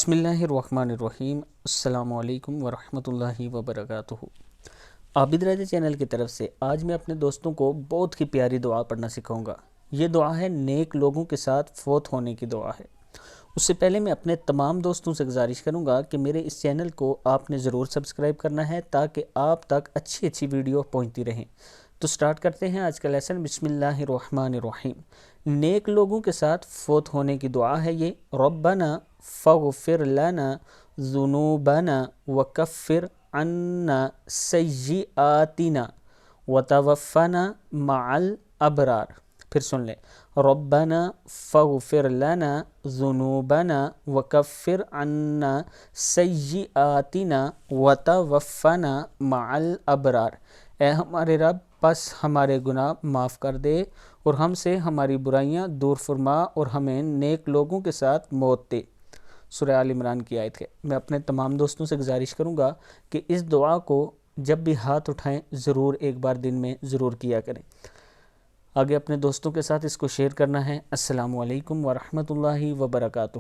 بسم اللہ الرحمن الرحیم۔ السلام علیکم ورحمۃ اللہ وبرکاتہ۔ عابد راجہ چینل کی طرف سے آج میں اپنے دوستوں کو بہت ہی پیاری دعا پڑھنا سکھاؤں گا۔ یہ دعا ہے نیک لوگوں کے ساتھ فوت ہونے کی دعا ہے۔ اس سے پہلے میں اپنے تمام دوستوں سے گزارش کروں گا کہ میرے اس چینل کو آپ نے ضرور سبسکرائب کرنا ہے تاکہ آپ تک اچھی ویڈیو پہنچتی رہیں۔ تو سٹارٹ کرتے ہیں آج کا لیسن۔ بسم اللہ الرحمن الرحیم۔ نیک لوگوں کے ساتھ فوت ہونے کی دعا ہے یہ۔ ربنا فاغفر لنا ذنوبنا وکفر عنا سیئاتنا وتوفنا مع الابرار۔ پھر سن لیں۔ ربنا فاغفر لنا ذنوبنا وکفر عنا سیئاتنا وتوفنا مع الابرار۔ اے ہمارے رب، پس ہمارے گناہ معاف کر دے اور ہم سے ہماری برائیاں دور فرما اور ہمیں نیک لوگوں کے ساتھ موت دے۔ سورہ آل عمران کی آیت ہے۔ میں اپنے تمام دوستوں سے گزارش کروں گا کہ اس دعا کو جب بھی ہاتھ اٹھائیں ضرور ایک بار دن میں ضرور کیا کریں۔ آگے اپنے دوستوں کے ساتھ اس کو شیئر کرنا ہے۔ السلام علیکم ورحمۃ اللہ وبرکاتہ۔